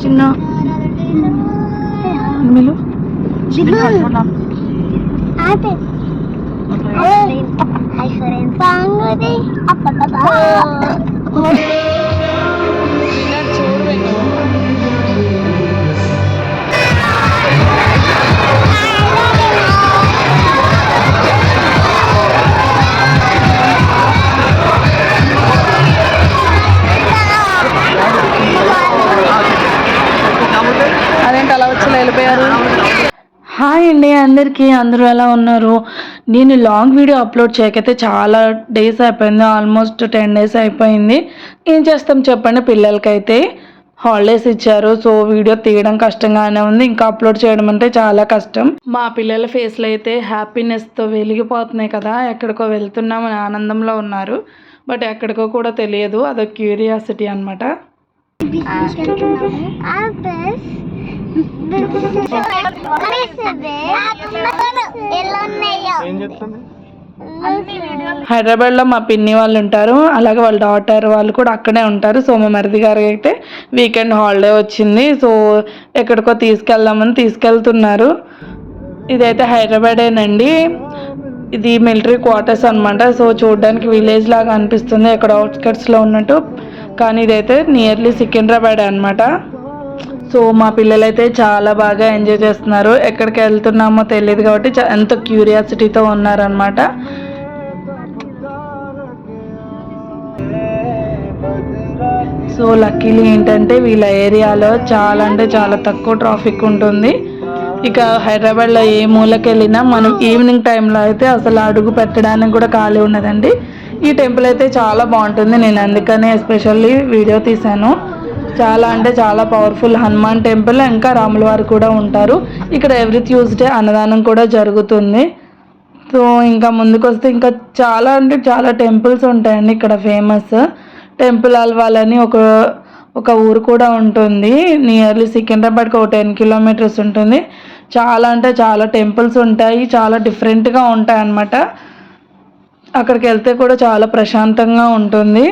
చిన్న మిలు అదేంటి అలా వచ్చి వెళ్ళిపోయారు. హాయ్ అండి అందరికీ, అందరూ ఎలా ఉన్నారు? నేను లాంగ్ వీడియో అప్లోడ్ చేయకైతే చాలా డేస్ అయిపోయింది, ఆల్మోస్ట్ 10 days అయిపోయింది. ఏం చేస్తాం చెప్పండి, పిల్లలకైతే హాలిడేస్ ఇచ్చారు. సో వీడియో తీయడం కష్టంగానే ఉంది, ఇంకా అప్లోడ్ చేయడం అంటే చాలా కష్టం. మా పిల్లల ఫేస్లో అయితే హ్యాపీనెస్తో వెలిగిపోతున్నాయి కదా, ఎక్కడికో వెళ్తున్నామని ఆనందంలో ఉన్నారు. బట్ ఎక్కడికో కూడా తెలియదు, అదొక క్యూరియాసిటీ అనమాట. హైదరాబాద్లో మా పిన్ని వాళ్ళు ఉంటారు, అలాగే వాళ్ళ డాటర్ వాళ్ళు కూడా అక్కడే ఉంటారు. సో మా మరిది గారు అయితే వీకెండ్ హాలిడే వచ్చింది, సో ఎక్కడికో తీసుకెళ్దామని తీసుకెళ్తున్నారు. ఇదైతే హైదరాబాదేనండి, ఇది మిలిటరీ క్వార్టర్స్ అనమాట. సో చూడడానికి విలేజ్ లాగా అనిపిస్తుంది, ఎక్కడ అవుట్స్కట్స్లో ఉన్నట్టు, కానీ ఇదైతే నియర్లీ సికింద్రాబాద్ అనమాట. సో మా పిల్లలైతే చాలా బాగా ఎంజాయ్ చేస్తున్నారు. ఎక్కడికి వెళ్తున్నామో తెలియదు కాబట్టి ఎంతో క్యూరియాసిటీతో ఉన్నారనమాట. సో లక్కీలీ ఏంటంటే వీళ్ళ ఏరియాలో చాలా అంటే చాలా తక్కువ ట్రాఫిక్ ఉంటుంది. ఇక హైదరాబాద్లో ఏ మూలకి వెళ్ళినా మనం ఈవినింగ్ టైంలో అయితే అసలు అడుగు పెట్టడానికి కూడా ఖాళీ ఉన్నదండి. ఈ టెంపుల్ అయితే చాలా బాగుంటుంది, నేను అందుకనే ఎస్పెషల్లీ వీడియో తీశాను. చాలా అంటే చాలా పవర్ఫుల్ హనుమాన్ టెంపుల్, ఇంకా రాముల వారు కూడా ఉంటారు ఇక్కడ. ఎవ్రీ ట్యూస్డే అన్నదానం కూడా జరుగుతుంది. సో ఇంకా ముందుకు వస్తే ఇంకా చాలా అంటే చాలా టెంపుల్స్ ఉంటాయండి ఇక్కడ. ఫేమస్ టెంపుల్ అల్వాలని ఒక ఊరు కూడా ఉంటుంది, నియర్లీ సికింద్రాబాద్కి ఒక 10 kilometers ఉంటుంది. చాలా అంటే చాలా టెంపుల్స్ ఉంటాయి, చాలా డిఫరెంట్గా ఉంటాయి అన్నమాట. అక్కడికి వెళ్తే కూడా చాలా ప్రశాంతంగా ఉంటుంది.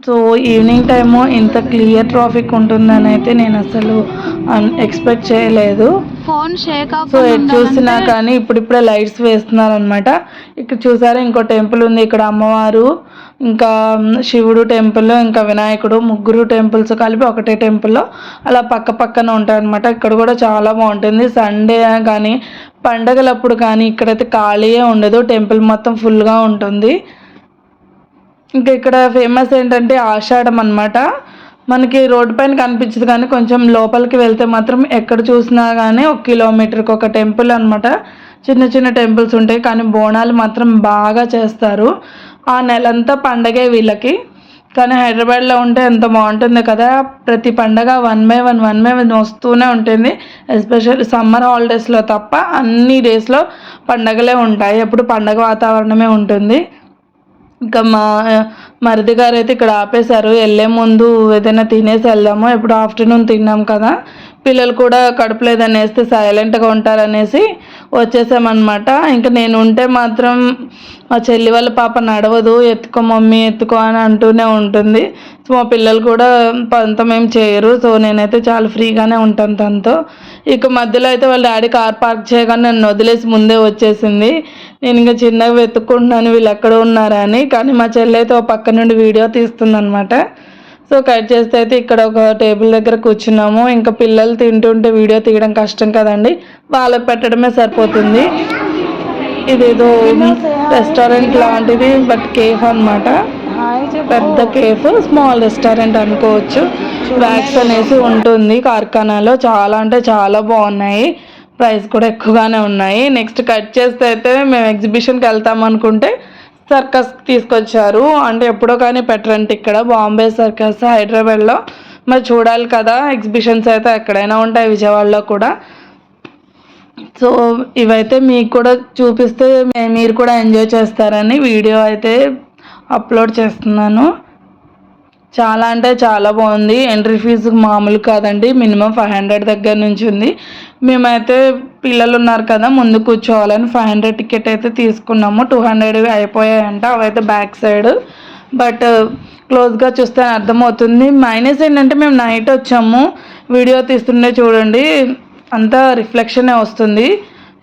సో ఈవినింగ్ టైము ఇంత క్లియర్ ట్రాఫిక్ ఉంటుందని అయితే నేను అసలు ఎక్స్పెక్ట్ చేయలేదు. సో ఎటు చూసినా కానీ ఇప్పుడిప్పుడే లైట్స్ వేస్తున్నారనమాట. ఇక్కడ చూసారా ఇంకో టెంపుల్ ఉంది, ఇక్కడ అమ్మవారు, ఇంకా శివుడు టెంపుల్, ఇంకా వినాయకుడు, ముగ్గురు టెంపుల్స్ కలిపి ఒకటే టెంపుల్లో అలా పక్క పక్కన ఉంటాయన్నమాట. ఇక్కడ కూడా చాలా బాగుంటుంది. సండే కానీ పండగలప్పుడు కానీ ఇక్కడైతే ఖాళీయే ఉండదు, టెంపుల్ మొత్తం ఫుల్గా ఉంటుంది. ఇంకా ఇక్కడ ఫేమస్ ఏంటంటే ఆషాఢం అనమాట. మనకి రోడ్డు పైన కనిపించదు కానీ కొంచెం లోపలికి వెళ్తే మాత్రం ఎక్కడ చూసినా కానీ 1 kilometerకి ఒక టెంపుల్ అనమాట. చిన్న చిన్న టెంపుల్స్ ఉంటాయి, కానీ బోనాలు మాత్రం బాగా చేస్తారు. ఆ నెలంతా పండగే వీళ్ళకి. కానీ హైదరాబాద్లో ఉంటే ఎంత బాగుంటుంది కదా, ప్రతి పండగ 1 by 1 వస్తూనే ఉంటుంది. ఎస్పెషల్లీ సమ్మర్ హాలిడేస్లో తప్ప అన్ని డేస్లో పండగలే ఉంటాయి, ఎప్పుడు పండగ వాతావరణమే ఉంటుంది. ఇంకా మా మరిది గారు అయితే ఇక్కడ ఆపేశారు, వెళ్ళే ముందు ఏదైనా తినేసి వెళ్దాము, ఎప్పుడు ఆఫ్టర్నూన్ తిన్నాం కదా, పిల్లలు కూడా కడుపు లేదని వేస్తే సైలెంట్గా ఉంటారనేసి వచ్చేసామన్నమాట. ఇంకా నేను ఉంటే మాత్రం మా చెల్లి వాళ్ళ పాప నడవదు, ఎత్తుకో మమ్మీ ఎత్తుకో అని అంటూనే ఉంటుంది. సో మా పిల్లలు కూడా పంతం ఏం చేయరు. సో నేనైతే చాలా ఫ్రీగానే ఉంటాను తనతో. ఇక మధ్యలో అయితే వాళ్ళ డాడీ కార్ పార్క్ చేయగానే నన్ను వదిలేసి ముందే వచ్చేసింది. నేను ఇంకా చిన్నగా వెతుక్కుంటున్నాను వీళ్ళు ఎక్కడ ఉన్నారని, కానీ మా చెల్లి అయితే ఒక పక్క నుండి వీడియో తీస్తుందనమాట. సో కట్ చేస్తే అయితే ఇక్కడ ఒక టేబుల్ దగ్గర కూర్చున్నాము. ఇంకా పిల్లలు తింటుంటే వీడియో తీయడం కష్టం కదండి, వాళ్ళకి పెట్టడమే సరిపోతుంది. ఇదేదో రెస్టారెంట్ లాంటిది, బట్ కేఫ్ అనమాట. పెద్ద కేఫ్, స్మాల్ రెస్టారెంట్ అనుకోవచ్చు. బ్యాగ్స్ అనేసి ఉంటుంది కార్ఖానాలో. చాలా అంటే చాలా బాగున్నాయి, ప్రైస్ కూడా ఎక్కువగానే ఉన్నాయి. నెక్స్ట్ కట్ చేస్తే అయితే మేము ఎగ్జిబిషన్కి వెళ్తాం అనుకుంటే సర్కస్కి తీసుకొచ్చారు. అంటే ఎప్పుడో కానీ పెట్టరంటే ఇక్కడ బాంబే సర్కస్ హైదరాబాద్లో. మరి చూడాలి కదా, ఎగ్జిబిషన్స్ అయితే ఎక్కడైనా ఉంటాయి, విజయవాడలో కూడా. సో ఇవైతే మీకు కూడా చూపిస్తే మీరు కూడా ఎంజాయ్ చేస్తారని వీడియో అయితే అప్లోడ్ చేస్తున్నాను. చాలా అంటే చాలా బాగుంది. ఎంట్రీ ఫీజు మామూలు కాదండి, మినిమం 500 దగ్గర నుంచి ఉంది. మేమైతే పిల్లలు ఉన్నారు కదా, ముందు కూర్చోవాలని 500 టికెట్ అయితే తీసుకున్నాము. 200 అయిపోయాయంట, అవైతే బ్యాక్ సైడ్. బట్ క్లోజ్గా చూస్తే అర్థమవుతుంది. మైనస్ ఏంటంటే మేము నైట్ వచ్చాము, వీడియో తీస్తుండే చూడండి అంతా రిఫ్లెక్షనే వస్తుంది.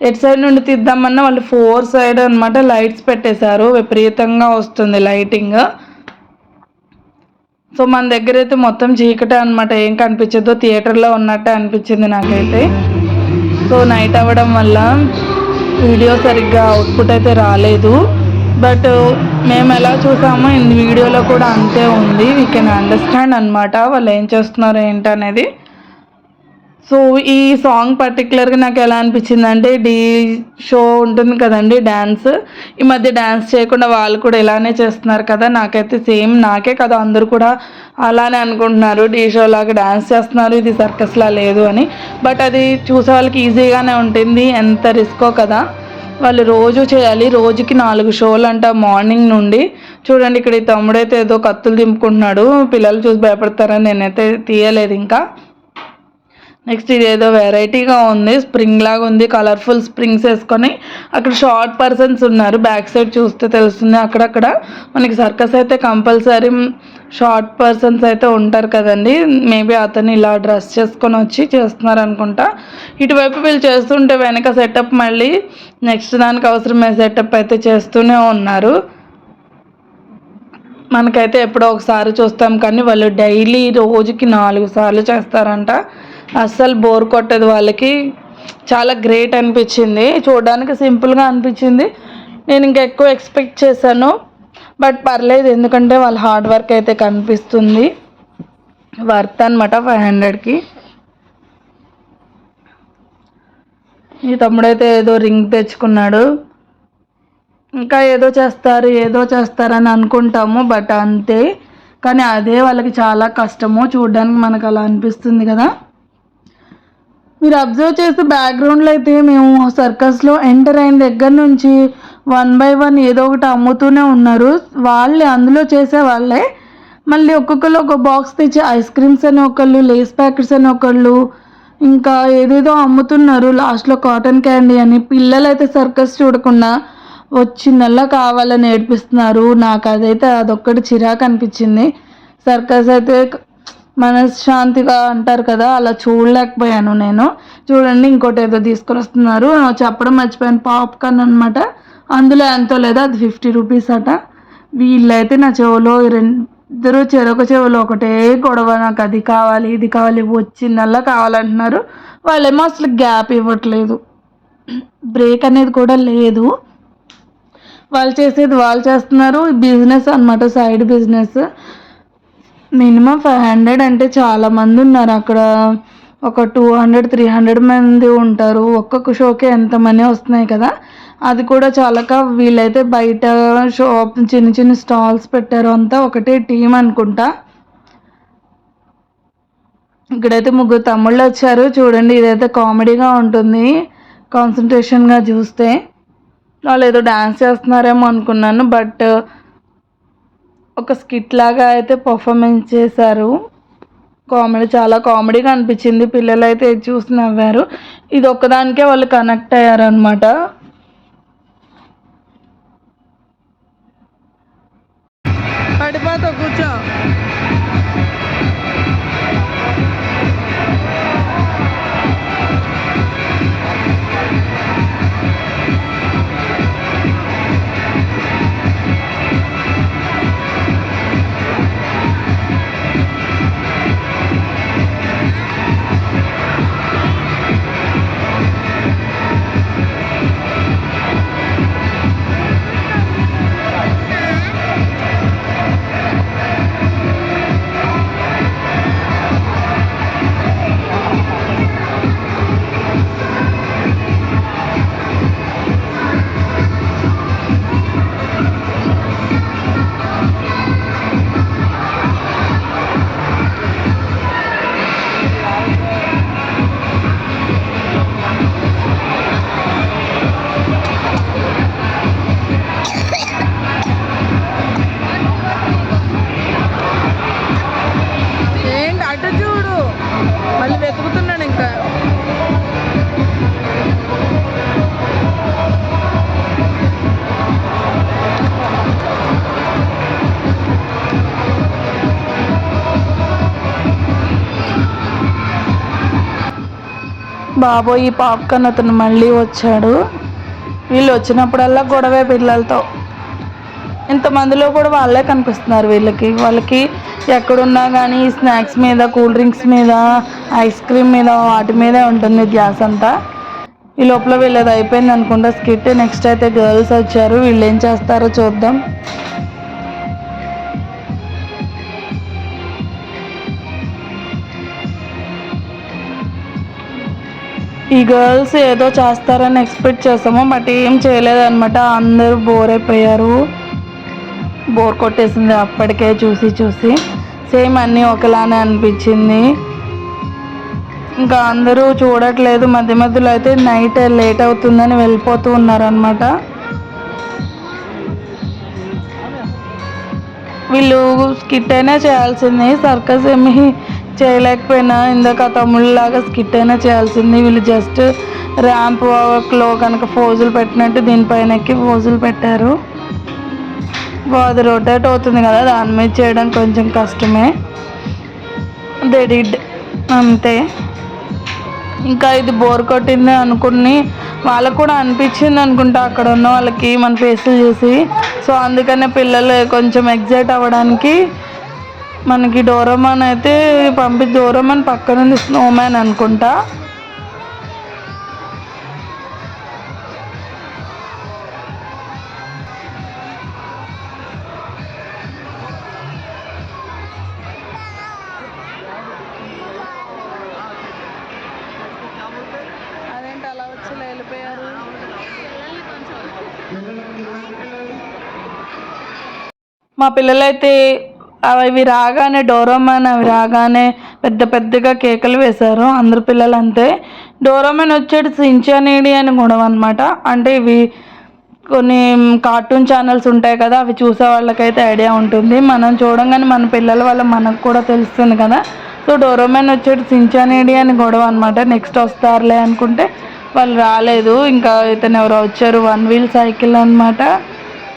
ఎటు సైడ్ నుండి తీద్దామన్నా వాళ్ళు 4 సైడ్ అనమాట లైట్స్ పెట్టేశారు, విపరీతంగా వస్తుంది లైటింగ్. సో మన దగ్గర అయితే మొత్తం చీకటే అనమాట, ఏం కనిపించదు, థియేటర్లో ఉన్నట్టే అనిపించింది నాకైతే. సో నైట్ అవ్వడం వల్ల వీడియో సరిగ్గా అవుట్పుట్ అయితే రాలేదు, బట్ మేము ఎలా చూసామో వీడియోలో కూడా అంతే ఉంది. వీ కెన్ అండర్స్టాండ్ అనమాట వాళ్ళు ఏం చేస్తున్నారు ఏంటనేది. సో ఈ సాంగ్ పర్టికులర్గా నాకు ఎలా అనిపించింది అంటే, డీ షో ఉంటుంది కదండి డ్యాన్స్, ఈ మధ్య డ్యాన్స్ చేయకుండా వాళ్ళు కూడా ఇలానే చేస్తున్నారు కదా, నాకైతే సేమ్ నాకే కదా అందరూ కూడా అలానే అనుకుంటున్నారు, డీ షో లాగా డ్యాన్స్ చేస్తున్నారు, ఇది సర్కస్లా లేదు అని. బట్ అది చూసే వాళ్ళకి ఈజీగానే ఉంటుంది, ఎంత రిస్కో కదా. వాళ్ళు రోజు చేయాలి, రోజుకి 4 షోలు అంట మార్నింగ్ నుండి. చూడండి ఇక్కడ ఈ తమ్ముడైతే ఏదో కత్తులు దింపుకుంటున్నాడు, పిల్లలు చూసి భయపడతారని నేనైతే తీయలేదు ఇంకా. నెక్స్ట్ ఇది ఏదో వెరైటీగా ఉంది, స్ప్రింగ్ లాగా ఉంది, కలర్ఫుల్ స్ప్రింగ్స్ వేసుకొని అక్కడ షార్ట్ పర్సన్స్ ఉన్నారు, బ్యాక్ సైడ్ చూస్తే తెలుస్తుంది. అక్కడక్కడ మనకి సర్కస్ అయితే కంపల్సరీ షార్ట్ పర్సన్స్ అయితే ఉంటారు కదండి, మేబీ అతను ఇలా డ్రెస్ చేసుకొని వచ్చి చేస్తున్నారు అనుకుంటా. ఇటువైపు వీళ్ళు చేస్తుంటే వెనక సెటప్ మళ్ళీ నెక్స్ట్ దానికి అవసరమే సెటప్ అయితే చేస్తూనే ఉన్నారు. మనకైతే ఎప్పుడో ఒకసారి చూస్తాం కానీ వాళ్ళు డైలీ రోజుకి 4 సార్లు చేస్తారంట. అస్సలు బోర్ కొట్టదు వాళ్ళకి, చాలా గ్రేట్ అనిపించింది. చూడడానికి సింపుల్గా అనిపించింది, నేను ఇంకా ఎక్కువ ఎక్స్పెక్ట్ చేశాను, బట్ పర్లేదు ఎందుకంటే వాళ్ళ హార్డ్ వర్క్ అయితే కనిపిస్తుంది. వర్త్ అనమాట 500కి. ఈ తమ్ముడైతే ఏదో రింగ్ తెచ్చుకున్నాడు, ఇంకా ఏదో చేస్తారని అనుకుంటాము, బట్ అంతే. కానీ అదే వాళ్ళకి చాలా కష్టము, చూడడానికి మనకు అలా అనిపిస్తుంది కదా. మీరు అబ్జర్వ్ చేస్తే బ్యాక్గ్రౌండ్లో అయితే మేము సర్కస్లో ఎంటర్ అయిన దగ్గర నుంచి 1 by 1 ఏదో ఒకటి అమ్ముతూనే ఉన్నారు వాళ్ళే, అందులో చేసే వాళ్ళే. మళ్ళీ ఒక్కొక్కరు ఒక బాక్స్ తెచ్చి ఐస్ క్రీమ్స్ అని ఒకళ్ళు, లేస్ ప్యాకెట్స్ అని ఒకళ్ళు, ఇంకా ఏదేదో అమ్ముతున్నారు. లాస్ట్లో కాటన్ క్యాండీ అని. పిల్లలు అయితే సర్కస్ చూడకుండా వచ్చిందల్లా కావాలని ఏడిపిస్తున్నారు. నాకు అదైతే అదొక్కటి చిరాకు అనిపించింది. సర్కస్ అయితే మనశ్శాంతిగా అంటారు కదా, అలా చూడలేకపోయాను నేను. చూడండి ఇంకోటి ఏదో తీసుకొని వస్తున్నారు, చెప్పడం మర్చిపోయాను, పాప్కార్న్ అనమాట. అందులో ఎంతో లేదా అది 50 రూపీస్ అట. వీళ్ళైతే నా చెవులో ఇద్దరు చెరొక చెవులో ఒకటే గొడవ, నాకు అది కావాలి ఇది కావాలి, వచ్చిందల్లా కావాలంటున్నారు. వాళ్ళేమో అసలు గ్యాప్ ఇవ్వట్లేదు, బ్రేక్ అనేది కూడా లేదు. వాళ్ళు చేసేది వాళ్ళు చేస్తున్నారు, బిజినెస్ అనమాట, సైడ్ బిజినెస్. మినిమం 500 అంటే చాలామంది ఉన్నారు అక్కడ, ఒక 200-300 మంది ఉంటారు. ఒక్కొక్క షోకే ఎంత మనీ వస్తున్నాయి కదా. అది కూడా చాలక వీళ్ళైతే బయట షాప్ చిన్న చిన్న స్టాల్స్ పెట్టారు, అంతా ఒకటే టీం అనుకుంటా. ఇక్కడైతే 3 తమ్ముళ్ళు వచ్చారు చూడండి, ఇదైతే కామెడీగా ఉంటుంది కాన్సన్ట్రేషన్గా చూస్తే. వాళ్ళు ఏదో డ్యాన్స్ చేస్తున్నారేమో అనుకున్నాను, బట్ ఒక స్కిట్ లాగా అయితే పర్ఫార్మెన్స్ చేశారు. చాలా కామెడీగా అనిపించింది, పిల్లలు అయితే చూసి నవ్వారు. ఇది ఒక్కదానికే వాళ్ళు కనెక్ట్ అయ్యారనమాట. పడిపోతా కూర్చో. బాబోయ్ ఈ పాప్కార్న్ అతను మళ్ళీ వచ్చాడు. వీళ్ళు వచ్చినప్పుడల్లా గొడవే పిల్లలతో. ఇంతమందిలో కూడా వాళ్ళే కనిపిస్తున్నారు వాళ్ళకి ఎక్కడున్నా కానీ స్నాక్స్ మీద, కూల్ డ్రింక్స్ మీద, ఐస్ క్రీమ్ మీద, వాటి మీదే ఉంటుంది ధ్యాస అంతా. ఈ లోపల వీళ్ళది అయిపోయింది అనుకుంటా స్కిట్. నెక్స్ట్ అయితే గర్ల్స్ వచ్చారు, వీళ్ళు ఏం చేస్తారో చూద్దాం. ఈ గర్ల్స్ ఏదో చేస్తారని ఎక్స్పెక్ట్ చేస్తాము, బట్ ఏం చేయలేదన్నమాట. అందరూ బోర్ అయిపోయారు, బోర్ కొట్టేసింది అప్పటికే చూసి. సేమ్ అన్నీ ఒకలానే అనిపించింది. ఇంకా అందరూ చూడట్లేదు. మధ్యలో అయితే నైట్ లేట్ అవుతుందని వెళ్ళిపోతూ ఉన్నారనమాట. వీళ్ళు స్కిట్ అయినా చేయాల్సింది, సర్కస్ ఏమి చేయలేకపోయినా ఇందాక తమ్ముళ్ళలాగా స్కిట్ అయినా చేయాల్సింది. వీళ్ళు జస్ట్ ర్యాంప్ వాక్లో కనుక ఫోజులు పెట్టినట్టు దీనిపైన ఎక్కి ఫోజులు పెట్టారు. అది రొటేట్ అవుతుంది కదా, దాని మీద చేయడం కొంచెం కష్టమే. దే డిడ్ అంతే. ఇంకా ఇది బోర్ కొట్టింది అనుకుని వాళ్ళకు కూడా అనిపించింది అనుకుంటా అక్కడ ఉన్న వాళ్ళకి మన ఫేసులు చూసి. సో అందుకనే పిల్లలు కొంచెం ఎగ్జైట్ అవ్వడానికి మనకి డోరేమాన్ అయితే డోరేమాన్ పక్కనుంది స్నోమ్యాన్ అనుకుంటా. అదేంటి అలా వచ్చి వెళ్ళిపోయారు? మా పిల్లలైతే అవి రాగానే డోరేమాన్ అవి రాగానే పెద్దగా కేకలు వేశారు. అందరు పిల్లలు అంతే. డోరేమాన్ వచ్చేటి సించానేడి అని గొడవ అనమాట. అంటే ఇవి కొన్ని కార్టూన్ ఛానల్స్ ఉంటాయి కదా, అవి చూసే వాళ్ళకైతే ఐడియా ఉంటుంది. మనం చూడంగానే మన పిల్లల వల్ల మనకు కూడా తెలుస్తుంది కదా. సో డోరేమాన్ వచ్చేటి సించానేడి అని గొడవ అనమాట. నెక్స్ట్ వస్తారులే అనుకుంటే వాళ్ళు రాలేదు. ఇంకా ఇతను ఎవరో వచ్చారు, 1 వీల్ సైకిల్ అనమాట.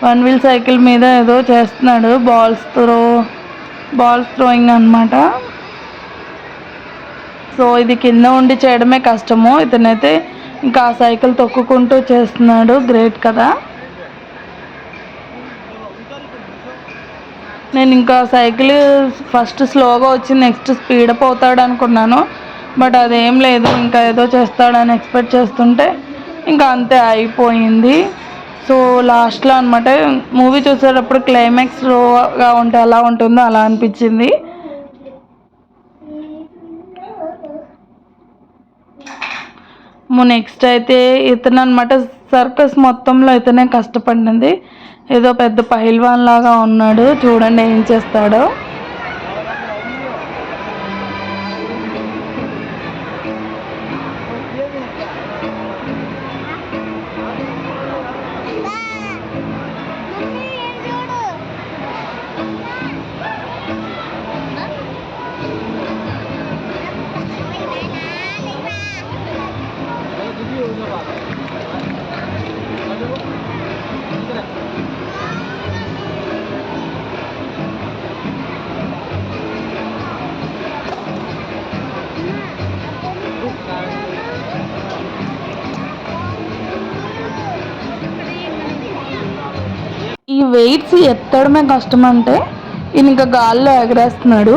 1 వీల్ సైకిల్ మీద ఏదో చేస్తున్నాడు, బాల్స్ థ్రోయింగ్ అనమాట. సో ఇది కింద ఉండి చేయడమే కష్టము, ఇతనైతే ఇంకా ఆ సైకిల్ తొక్కుకుంటూ చేస్తున్నాడు. గ్రేట్ కదా. నేను ఇంకా సైకిల్ ఫస్ట్ స్లోగా వచ్చి నెక్స్ట్ స్పీడప్ అవుతాడు అనుకున్నాను, బట్ అదేం లేదు. ఇంకా ఏదో చేస్తాడని ఎక్స్పెక్ట్ చేస్తుంటే ఇంకా అంతే అయిపోయింది. సో లాస్ట్లో అనమాట మూవీ చూసేటప్పుడు క్లైమాక్స్ స్లోగా ఉంటే ఎలా ఉంటుందో అలా అనిపించింది. నెక్స్ట్ అయితే ఇతను అనమాట సర్కస్ మొత్తంలో ఇతనే కష్టపడింది. ఏదో పెద్ద పహిల్వాన్ లాగా ఉన్నాడు, చూడండి ఏం చేస్తాడో. ఈ వెయిట్స్ ఎత్తడమే కష్టం అంటే ఈయన ఇంకా గాల్లో ఎగరేస్తున్నాడు.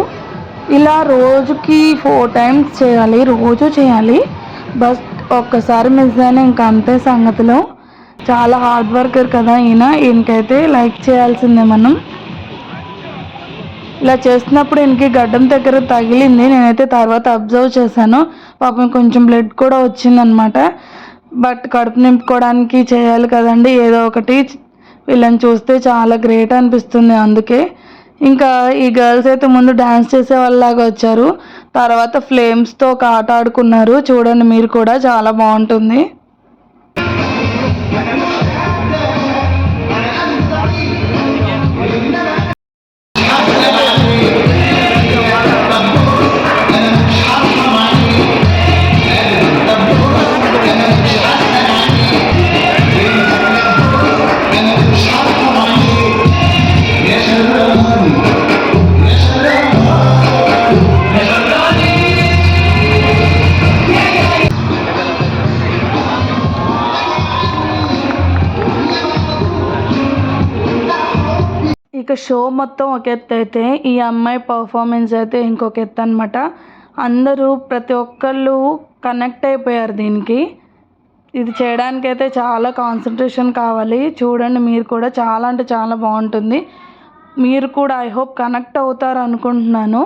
ఇలా రోజుకి 4 times చేయాలి, రోజు చేయాలి. బస్ ఒక్కసారి మిస్ అయినా ఇంకా అంతే సంగతిలో. చాలా హార్డ్ వర్కర్ కదా ఈయనకైతే లైక్ చేయాల్సిందే మనం. ఇలా చేస్తున్నప్పుడు ఈయనకి గడ్డం దగ్గర తగిలింది, నేనైతే తర్వాత అబ్జర్వ్ చేశాను. పాపం కొంచెం బ్లడ్ కూడా వచ్చిందనమాట. బట్ కడుపు నింపుకోవడానికి చేయాలి కదండి ఏదో ఒకటి. వీళ్ళని చూస్తే చాలా గ్రేట్ అనిపిస్తుంది. అందుకే ఇంకా ఈ గర్ల్స్ అయితే ముందు డ్యాన్స్ చేసే వాళ్ళలాగా వచ్చారు, తర్వాత ఫ్లేమ్స్తో ఒక ఆట ఆడుకున్నారు. చూడండి మీరు కూడా, చాలా బాగుంటుంది. షో మొత్తం ఒక ఎత్తు అయితే ఈ అమ్మాయి పర్ఫార్మెన్స్ అయితే ఇంకొక ఎత్తు అనమాట. అందరూ ప్రతి ఒక్కళ్ళు కనెక్ట్ అయిపోయారు దీనికి. ఇది చేయడానికైతే చాలా కాన్సన్ట్రేషన్ కావాలి. చూడండి మీరు కూడా, చాలా అంటే చాలా బాగుంటుంది. మీరు కూడా ఐ హోప్ కనెక్ట్ అవుతారు అనుకుంటున్నాను.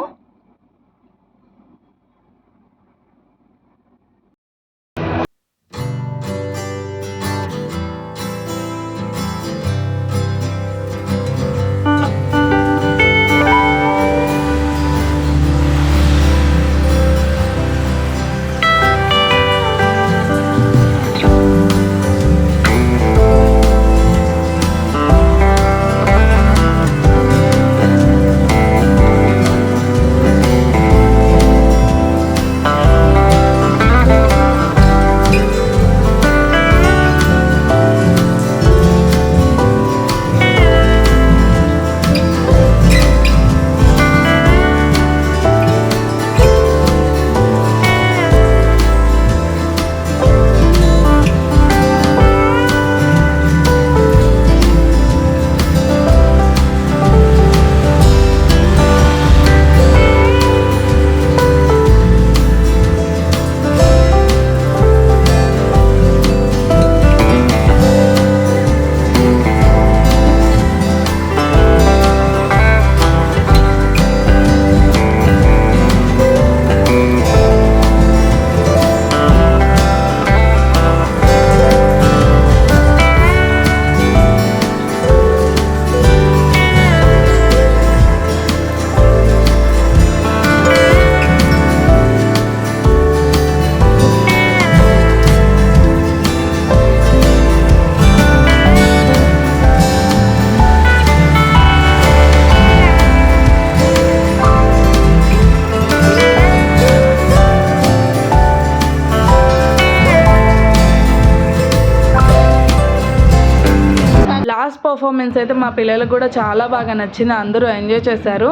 లాస్ట్ పర్ఫార్మెన్స్ అయితే మా పిల్లలకు కూడా చాలా బాగా నచ్చింది. అందరూ ఎంజాయ్ చేశారు.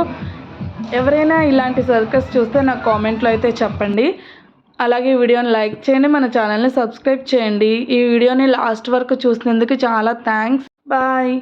ఎవరైనా ఇలాంటి సర్కస్ చూస్తే నాకు కామెంట్లో అయితే చెప్పండి. అలాగే ఈ వీడియోని లైక్ చేయండి, మన ఛానల్ని సబ్స్క్రైబ్ చేయండి. ఈ వీడియోని లాస్ట్ వరకు చూసినందుకు చాలా థ్యాంక్స్. బాయ్.